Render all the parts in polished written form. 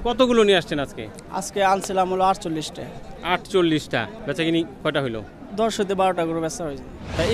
কতগুলো নিয়ে আসছেন আজকে? আজকে আনছিলাম হলো 48টা। 48টা। বেচা কিনি কয়টা হইলো? 10 হতে 12টা করে বেচা হয়েছে।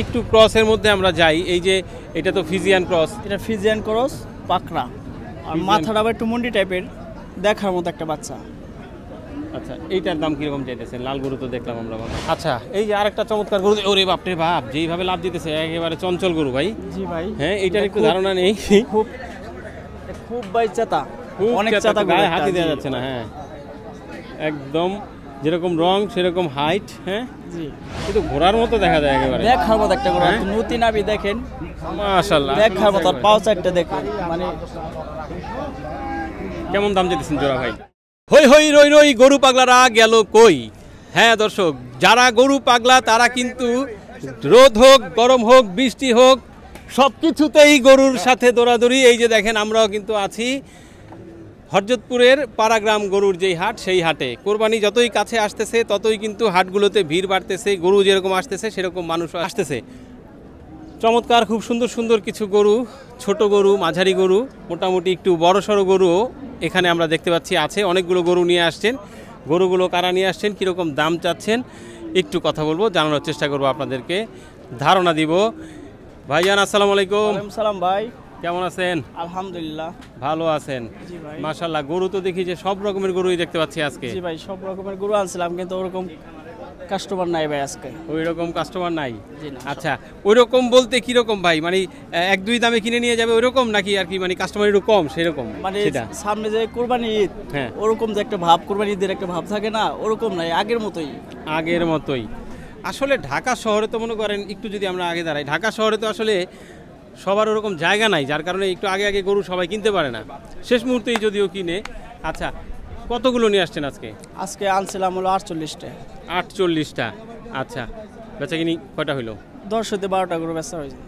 একটু ক্রসের মধ্যে আমরা যাই। এই যে এটা তো ফিজিয়ান ক্রস। এটা ফিজিয়ান ক্রস পাকড়া, আর মাথাটা আবার একটু মুন্ডি টাইপের, দেখার মতো একটা বাচ্চা। আচ্ছা, এইটার দাম কিরকম চাইতেছেন? লাল গরু তো দেখলাম আমরা। আচ্ছা, এই যে আরেকটা চমৎকার গরু। ওরে বাপরে বাপ, যেইভাবে লাভ দিতেছে একেবারে চঞ্চল গরু ভাই। জি ভাই। হ্যাঁ, এইটার একটু ধারণা নেই। খুব ভাই চেতা, অনেক চেতা, গায়ে হাতি দেওয়া যাচ্ছে না। হ্যাঁ, একদম যেরকম রং সেরকম হাইট। হ্যাঁ জি, কিন্তু ঘোড়ার মতো দেখা যায় একেবারে। দেখার মতো একটা গরু। নতি নাবি দেখেন, মাশাআল্লাহ, দেখার মতো। আর পাও চারটা দেখেন, মানে কেমন দাম চাইতেছেন জোড়া ভাই? হই হই রই রই গরু পাগলারা গেল কই। হ্যাঁ দর্শক, যারা গরু পাগলা তারা কিন্তু রোদ হোক, গরম হোক, বৃষ্টি হোক, সব কিছুতেই গরুর সাথে দৌড়াদৌড়ি। এই যে দেখেন, আমরাও কিন্তু আছি হরজতপুরের পাড়াগ্রাম গরুর যেই হাট, সেই হাটে। কোরবানি যতই কাছে আসতেছে ততই কিন্তু হাটগুলোতে ভিড় বাড়তেছে। গরু যেরকম আসতেছে সেরকম মানুষ আসতেছে। চমৎকার খুব সুন্দর সুন্দর কিছু গরু, ছোট গরু, মাঝারি গরু, মোটামুটি একটু বড় সড়ো গরুও এখানে আমরা দেখতে পাচ্ছি আছে। অনেকগুলো গরু নিয়ে আসছেন। গরুগুলো কারা নিয়ে আসছেন, কীরকম দাম চাচ্ছেন, একটু কথা বলবো, জানানোর চেষ্টা করবো, আপনাদেরকে ধারণা দিব। ভাইজান আসসালামু আলাইকুম। ওয়ালাইকুম সালাম ভাই, কেমন আছেন? আলহামদুলিল্লাহ ভালো আছেন? জি ভাই। মাশাআল্লাহ, গরু তো দেখি যে সব রকমের গরুই দেখতে পাচ্ছি আজকে। জি ভাই, সব রকমের গরু আনছিলাম, কিন্তু ওরকম কাস্টমার নাই ভাই আজকে। ওই রকম কাস্টমার নাই? জি না। আচ্ছা, ওই রকম বলতে কি রকম ভাই? মানে এক দুই দামে কিনে নিয়ে যাবে ওই রকম, নাকি আর কি মানে কাস্টমার একটু কম সেরকম? মানে সেটা সামনে যে কুরবানি ঈদ, হ্যাঁ, ওরকম যে একটা ভাব, কুরবানি ঈদের একটা ভাব থাকে না, ওরকম নাই, আগের মতোই। আগের মতোই। আসলে ঢাকা শহরে তো মনে করেন, একটু যদি আমরা আগে দাঁড়াই, ঢাকা শহরে তো আসলে সবার ওরকম জায়গা নাই, যার কারণে একটু আগে আগে গরু সবাই কিনতে পারে না, শেষ মুহূর্তেই যদিও কিনে। আচ্ছা, কতগুলো নিয়ে আসছেন আজকে? আজকে আনছিলাম হলো 48টা। 48টা। আচ্ছা, বেচা কিনি কয়টা হইলো? 10 হতে 12টা করে বেচা হয়েছে।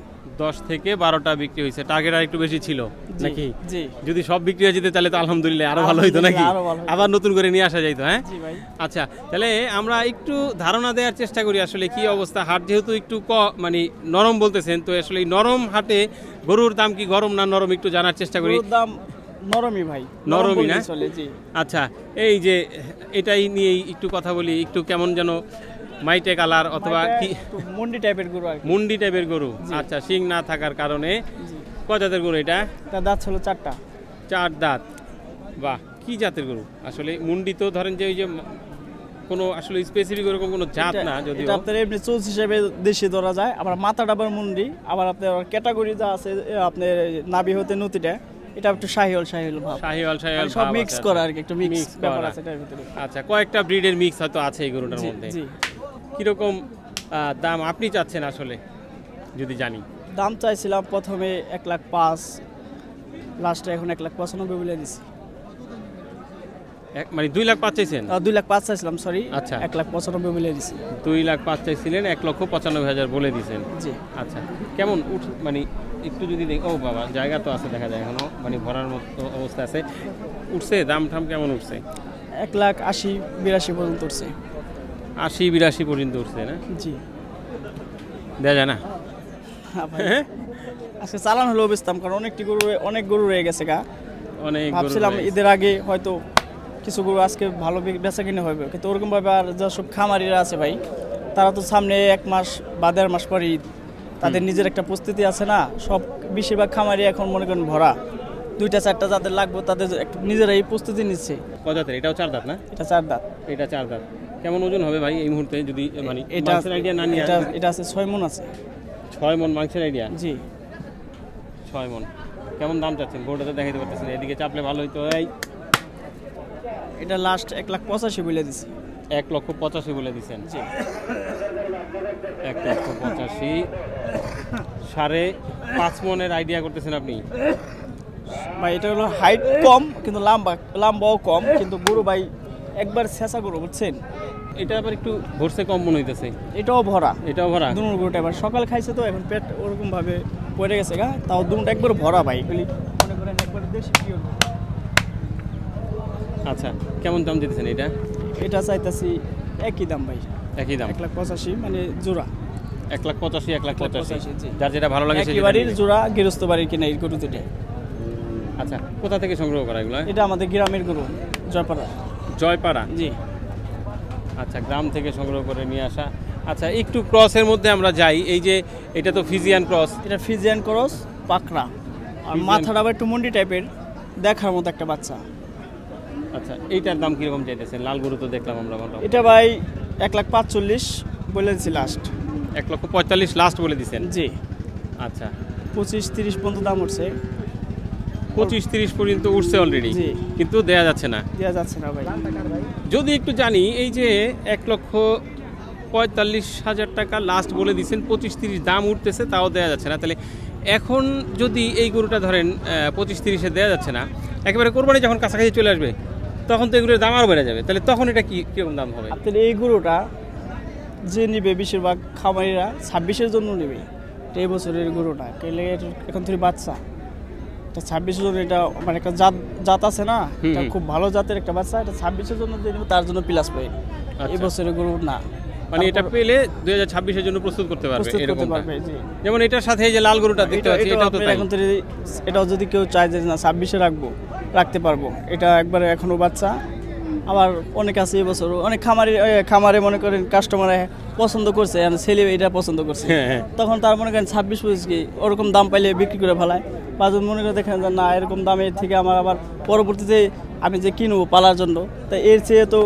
10 থেকে 12টা বিক্রি হয়েছে। টার্গেট আর একটু বেশি ছিল নাকি? জি। যদি সব বিক্রি হয়ে যেত তাহলে তো আলহামদুলিল্লাহ আরো ভালো হইতো নাকি? আবার নতুন করে নিয়ে আসা যাইতো। হ্যাঁ জি ভাই। আচ্ছা, তাহলে আমরা একটু ধারণা দেওয়ার চেষ্টা করি আসলে কি অবস্থা। হাট যেহেতু একটু মানে নরম বলতেছেন, তো আসলে এই নরম হাটে গরুর দাম কি গরম না নরম একটু জানার চেষ্টা করি। গরুর দাম নরমই ভাই, নরমই না? চলে। জি। আচ্ছা, এই যে এটাই নিয়েই একটু কথা বলি। একটু কেমন যেন মাইটে কালার অথবা কি মুন্ডি টাইপের গরু আর কি। মুন্ডি টাইপের গরু। আচ্ছা, শিং না থাকার কারণে। কয় জাতের গরু এটা? তার দাঁত ছিল 4টা। 4 দাঁত। বাহ, কি জাতের গরু আসলে? মুন্ডি তো ধরেন যে ওই যে কোনো আসলে স্পেসিফিক ওরকম কোনো জাত না, যদিও এটা আপনার এমনি চোজ হিসেবে দেশি ধরা যায়। আবার মাথাটা আবার মুন্ডি, আবার আপনার ক্যাটাগরি যা আছে, আপনার নাভি হতে নতিটা, এটা একটু শাহিওয়াল ভাব। শাহিওয়াল সব মিক্স করা আর কি, একটু মিক্স ব্যাপার আছে এটার ভিতরে। আচ্ছা, কয়েকটা ব্রিডের মিক্স হয়তো আছে এই গরুটার মধ্যে। জি। কিরকম দাম আপনি চাচ্ছেন আসলে যদি জানি? দাম চাইছিলাম প্রথমে 1,05,000, লাস্টে এখন 1,95,000 বলে দিছি। মানে 2,05,000 চাইছেন? 2,05,000 চাইছিলাম, সরি। আচ্ছা, 1,95,000 বলে দিছি। 2,05,000 চাইছিলেন, 1,95,000 বলে দিয়েছেন। জি। আচ্ছা, কেমন মানে একটু যদি দেখি। ও বাবা, জায়গা তো আছে, দেখা যায় এখনো মানে ভরার মতো অবস্থা আছে। উঠছে দাম ঠাম কেমন উঠছে? 1,80,82 পর্যন্ত উঠছে। 80-82 পর্যন্ত উঠছে না? জি। দেওয়া যায় না? আজকে চালান হলেও বেচতাম, কারণ অনেক গরু রয়ে গেছে গা। ভাবছিলাম ঈদের আগে হয়তো কিছু গরু আজকে ভালো বেচা কিনে হবে, কিন্তু ওরকম ভাবে আর যেসব খামারিরা আছে ভাই, তারা তো সামনে 1 মাস বা 1.5 মাস পরে ঈদ, তাদের নিজের একটা প্রস্তুতি আছে না। সব বেশিরভাগ খামারি এখন মনে করেন ভরা, 2-4টা যাদের লাগবে তাদের নিজেরাই প্রস্তুতি নিচ্ছে। কত জাতের? এটাও 4 দাঁত না? এটা 4 দাঁত। এটা 4 দাঁত। কেমন ওজন হবে ভাই এই মুহূর্তে যদি মানে মাংসের আইডিয়া না নিয়ে? এটা আছে 6 মণ আছে। 6 মণ মাংসের আইডিয়া? জি। 6 মণ। কেমন দাম চাচ্ছেন? গোটাতে দেখাইতে পারতেছেন, এদিকে চাপলে ভালো হইতো। এটা লাস্ট 1,85,000 বলে দিছি। 1,85,000 বলে দিচ্ছেন? জি। 1,85,000। 5.5 মণের আইডিয়া করতেছেন আপনি ভাই? এটা হলো হাইট কম, কিন্তু লম্বাও কম, কিন্তু গরু ভাই একবার ছেঁচা গরু, বুঝছেন? এটা আবার একটু ভরসে কম মনে হইতেছে। এটাও ভরা। এটাও ভরা? দুনো গরুটা এবার সকাল খাইছে তো, এখন পেট ওরকম ভাবে পড়ে গেছে গা, তাও দুটোটা একবার ভরা ভাই। এগুলি মনে করেন একবার দেশি পিওর। আচ্ছা, কেমন দাম দিতেছেন এটা? এটা চাইতাছি একই দাম ভাই। একই দাম? 1,85,000 মানে জোড়া। 1,85,000 যার যেটা ভালো লাগে একই বাড়ির জোড়া, গৃহস্থ বাড়ির কিনা এই গরু দুটো। আচ্ছা, কোথা থেকে সংগ্রহ করা এগুলো? এটা আমাদের গ্রামের গরু। জয়পাড়া। জয়পাড়া, জি। আচ্ছা, গ্রাম থেকে সংগ্রহ করে নিয়ে আসা। আচ্ছা, একটু ক্রসের মধ্যে আমরা যাই। এই যে এটা তো ফিজিয়ান ক্রস। এটা ফিজিয়ান ক্রস পাকড়া, আর মাথাটা আবার একটু মুন্ডি টাইপের, দেখার মতো একটা বাচ্চা। আচ্ছা, এইটার দাম কিরকম চাইতেছেন? লাল গরু তো দেখলাম আমরা। এটা ভাই 1,45,00,000 বলে দিচ্ছি লাস্ট। 1,45,00,000 লাস্ট বলে দিচ্ছেন? জি। আচ্ছা, 25-30 পর্যন্ত দাম উঠছে। 25-30 পর্যন্ত উঠছে অলরেডি, কিন্তু দেয়া যাচ্ছে না। দেয়া যাচ্ছে না ভাই। যদি একটু জানি, এই যে 1,45,000 টাকা লাস্ট বলে দিচ্ছেন, 25-30 দাম উঠতেছে, তাও দেয়া যাচ্ছে না। তাহলে এখন যদি এই গরুটা ধরেন 25-30-এ দেওয়া যাচ্ছে না, একেবারে কোরবানি যখন কাছাকাছি চলে আসবে তখন তো এগুলোর দাম আরও বেড়ে যাবে, তাহলে তখন এটা কীরকম দাম হবে? আপনার এই গরুটা যে নিবে বেশিরভাগ খামারিরা 26-এর জন্য নেবে। এই বছরের গরুটা এখন থেকে বাচ্চা, এটা 26-এর জন্য, এটা মানে একটা জাত আছে না, এটা খুব ভালো জাতের একটা বাচ্চা। এটা 26-এর জন্য যে নেবে তার জন্য প্লাস পাই। এই বছরের গরু না, মানে এটা পেলে 2026-এর জন্য প্রস্তুত করতে পারবে এরকম। যেমন এটার সাথে এই যে লাল গরুটা দেখতে পাচ্ছি, এটাও তো তাই। এখন থেকে এটাও যদি কেউ চায় যে না 26-এ রাখতে পারবো, এটা একবারে এখনো বাচ্চা। আবার অনেক আছে এই বছর, অনেক খামারে মনে করেন কাস্টমারে পছন্দ করছে, ছেলে এটা পছন্দ করছে, তখন তার মনে করেন 26-25 কি ওরকম দাম পাইলে বিক্রি করে ফেলায়। বা যদি মনে করে দেখেন যে না এরকম দামের থেকে আমার আবার পরবর্তীতে আমি যে কিনবো পালার জন্য, তাই এর চেয়ে তো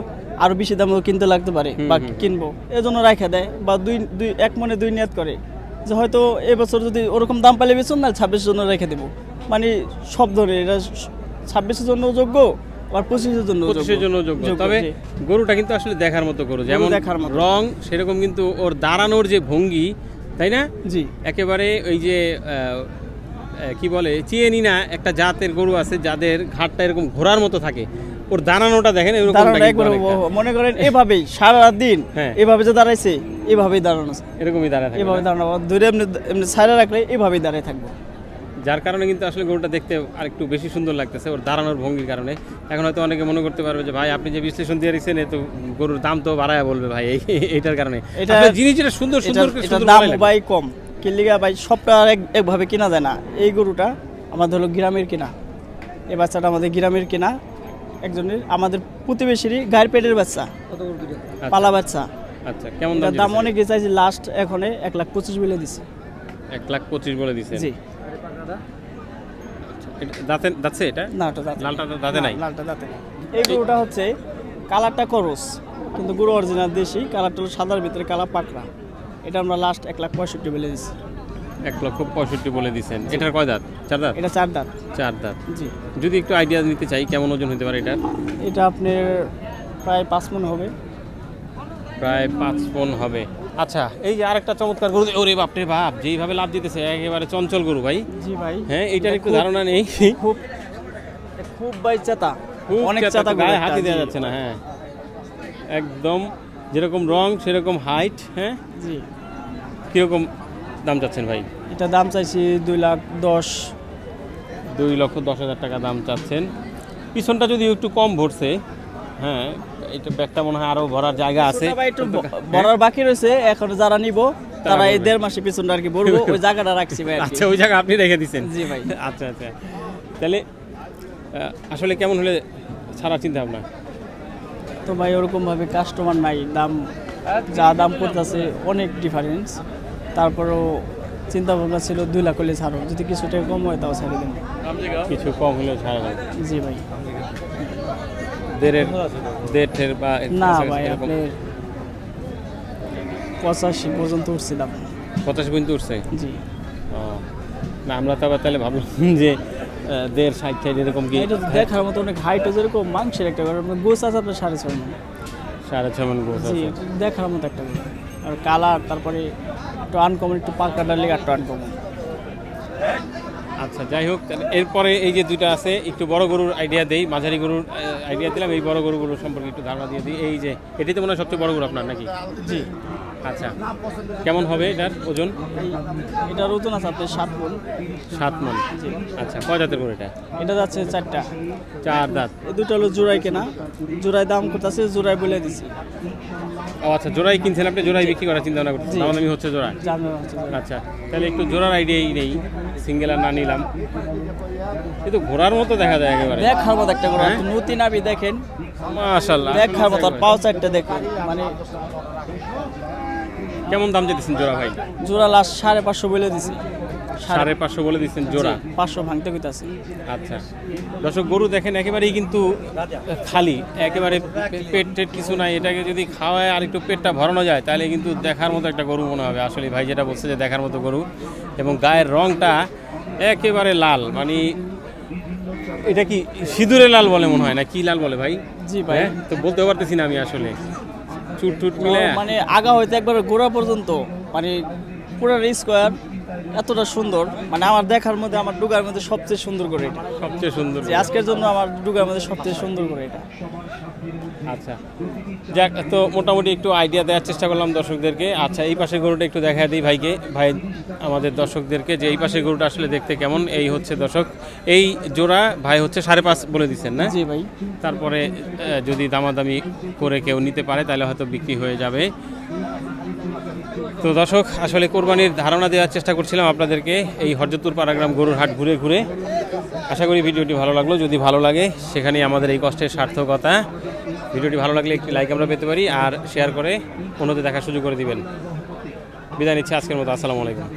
আরো বেশি দামও কিনতে লাগতে পারে বা কিনবো, এজন্য রাখা দেয়। বা এক মনে দুই নিয়ত করে যে হয়তো এবছর যদি ওরকম দাম পাইলে বেচুন, না 26-এর জন্য রেখে দেবো। মানে সব ধরে এটা 26-এর জন্য যোগ্য, আর 25-এর জন্য যোগ্য। তবে গরুটা কিন্তু আসলে দেখার মতো গরু, যেমন রং সেরকম কিন্তু ওর দাঁড়ানোর যে ভঙ্গি, তাই না? জি, একেবারে ওই যে কি বলে চিয়েনি না, একটা জাতের গরু আছে যাদের ঘাটটা এরকম ঘোড়ার মতো থাকে, ওর দাঁড়ানোটা দেখেন মনে করেন এভাবেই সারা দিন এভাবে যে দাঁড়াইছে, এভাবেই দাঁড়ানো, এরকমই দাঁড়ায়, এভাবে দাঁড়ানো, দূরে এমনি ছাড়া রাখলে এভাবেই দাঁড়িয়ে থাকবো। যার কারণে কিন্তু আসলে গরুটা দেখতে আর একটু বেশি সুন্দর লাগতেছে ওর দাঁড়ানোর ভঙ্গির কারণে। এখন হয়তো অনেকে মনে করতে পারবে যে ভাই আপনি যে বিশ্লেষণ দিয়ে রেখেছেন, তো গরুর দাম তো বাড়ায় বলবে ভাই এইটার কারণে। এটা জিনিস যেটা সুন্দর দাম ভাই কম কিনলিগা ভাই, সবটা একভাবে কেনা যায় না। এই গরুটা আমাদের হলো গ্রামের কেনা, এই বাচ্চাটা আমাদের গ্রামের কেনা, একজনের আমাদের প্রতিবেশীরই গায়ের পেটের বাচ্চা, পালা বাচ্চা। আচ্ছা, কেমন দাম? অনেকে চাইছে লাস্ট এখনে 1,25,000 বলে দিছে। 1,25,000 বলে দিছে? জি। দাঁতছে এটা? না, এটা লালটা দাঁতে নাই। লালটা দাঁতে। এই গরুটা হচ্ছে কালারটা করস, কিন্তু গরু অরিজিনাল দেশি, কালারটা হলো সাদার ভিতরে কালা পাকড়া। এটা আমরা লাস্ট 1,65,000 বলে দিছি। 1,65,000 বলে দিচ্ছেন। এটার কয় দাঁত? 4 দাঁত? এটা 4 দাঁত। 4 দাঁত। জি। যদি একটু আইডিয়া নিতে চাই কেমন ওজন হতে পারে এটা? এটা আপনার প্রায় 5 মণ হবে। প্রায় 5 মণ হবে। আচ্ছা, এই যে আরেকটা চমৎকার গরু, ওরে বাপ রে বাপ, যেইভাবে লাভ দিতেছে একেবারে চঞ্চল গরু ভাই। জি ভাই। হ্যাঁ, এটার একটু ধারণা নেই। খুব ভাই চাতা, অনেক চাতা, গায়ে হাতি দেওয়া যাচ্ছে না। হ্যাঁ, একদম যেরকম রং সেরকম হাইট। হ্যাঁ জি। কিরকম দাম চাচ্ছেন ভাই? এটা দাম চাইছি 2,10,000 টাকা দাম চাচ্ছেন। পিছনটা যদি একটু কম ভরছে, হ্যাঁ এটা ব্যাগটা মনে হয় আরো ভরার জায়গা আছে, একটু ভরার বাকি রয়েছে। এখন যারা নিব তারা এই 1.5 মাসে পিছনটা আর কি ভরবো, ওই জায়গাটা রাখছি ভাই। আচ্ছা, ওই জায়গা আপনি রেখে দিচ্ছেন? জি ভাই। আচ্ছা আচ্ছা, তাহলে আসলে কেমন হলে ছাড়া চিন্তা ভাবনা? তো ভাই ওরকম ভাবে কাস্টমার নাই, দাম যা দাম করতেছে অনেক ডিফারেন্স। তারপরও চিন্তা ভাবনা ছিল 2 লাখ হলে ছাড়ো, যদি কিছু টাকা কম হয় তাও ছাড়ি দেন। কিছু কম হলেও ছাড়া যায়? জি ভাই। দেড়ের বা না ভাই, আপনি 85 পর্যন্ত উঠছিলাম। 85 পর্যন্ত উঠছে? জি। না, আমরা তো আবার তাহলে ভাবলাম যে 1.5-60 এরকম কি। এটা দেখার মতো অনেক হাইট, যেরকম মাংসের একটা গোছ আছে আপনার 6.5 মণ। 6.5 মণ গোছ আছে? দেখার মতো একটা গরু। আর কালার, তারপরে একটু আনকমন, একটু পাকাটার লেগে একটু আনকমন। আচ্ছা, যাই হোক, এরপরে এই যে দুইটা আছে, একটু বড় গরুর আইডিয়া দেই, মাঝারি গরুর আইডিয়া দিলাম, এই বড় গরুগুলোর সম্পর্কে একটু ধারণা দিয়ে দিই। এই যে এটাই তো মনে হয় সবচেয়ে বড় গরু আপনার নাকি? জি। আচ্ছা, কেমন হবে এটার ওজন? এটার ওজন আছে আপনার 7 মণ। 7 মণ। আচ্ছা, কয় দাঁতের গরু এটা? এটা যাচ্ছে 4টা। 4 দাঁত। এই দুটো হলো জোড়াই কেনা, জোড়ায় দাম করতেছে, জোড়ায় বলে দিছি। ও আচ্ছা, জোড়াই কিনছেন আপনি, জোড়াই বিক্রি করার চিন্তা ভাবনা করছেন? দামাদামি হচ্ছে জোড়া? আচ্ছা, তাহলে একটু জোড়ার আইডিয়াই নেই, সিঙ্গেল আর না নিলাম। কিন্তু ঘোড়ার মতো দেখা যায় একেবারে, দেখার মতো একটা ঘোড়া। নতুন নাবি দেখেন, মাশাআল্লাহ, দেখার মতো। আর পাও চারটা দেখেন, মানে কেমন দাম দিতেছেন জোড়া ভাই? জোড়া লাস্ট 550 বলে দিছি। 550 বলে দিচ্ছেন জোড়া? 500 ভাঙতে কইতাছি। আচ্ছা, দর্শক গরু দেখেন একেবারেই কিন্তু খালি, একেবারে পেট টেট কিছু নাই। এটাকে যদি খাওয়ায় আর একটু পেটটা ভরানো যায় তাহলে কিন্তু দেখার মতো একটা গরু মনে হবে। আসলে ভাই যেটা বলছে যে দেখার মতো গরু, এবং গায়ের রংটা একেবারে লাল, মানে এটা কি সিঁদুরে লাল বলে মনে হয়, না কি লাল বলে ভাই? জি ভাই, তো বলতে পারতেছি না আমি আসলে, চুট টুট মিলে মানে আগা হইতে একবার গোড়া পর্যন্ত, মানে পুরো স্কোয়ার, এতটা সুন্দর। মানে আমার দেখার মধ্যে, আমার ডুগার মধ্যে সবচেয়ে সুন্দর করে এটা, সবচেয়ে সুন্দর যে আজকের জন্য আমার ডুগার মধ্যে সবচেয়ে সুন্দর করে এটা। আচ্ছা, যাক, তো মোটামুটি একটু আইডিয়া দেওয়ার চেষ্টা করলাম দর্শকদেরকে। আচ্ছা, এই পাশের গরুটা একটু দেখা দিই ভাইকে, ভাই আমাদের দর্শকদেরকে, যে এই পাশের গরুটা আসলে দেখতে কেমন। এই হচ্ছে দর্শক, এই জোড়া ভাই হচ্ছে 5.5 বলে দিচ্ছেন না? জি ভাই। তারপরে যদি দামাদামি করে কেউ নিতে পারে তাহলে হয়তো বিক্রি হয়ে যাবে। তো দর্শক, আসলে কোরবানির ধারণা দেওয়ার চেষ্টা করছিলাম আপনাদেরকে এই হরজতপুর পাড়াগ্রাম গরুর হাট ঘুরে ঘুরে। আশা করি ভিডিওটি ভালো লাগলো। যদি ভালো লাগে সেখানেই আমাদের এই কষ্টের সার্থকতা। ভিডিওটি ভালো লাগলে একটি লাইক আমরা পেতে পারি, আর শেয়ার করে অন্যদের দেখার সুযোগ করে দিবেন। বিদায় নিচ্ছি আজকের মতো। আসসালামু আলাইকুম।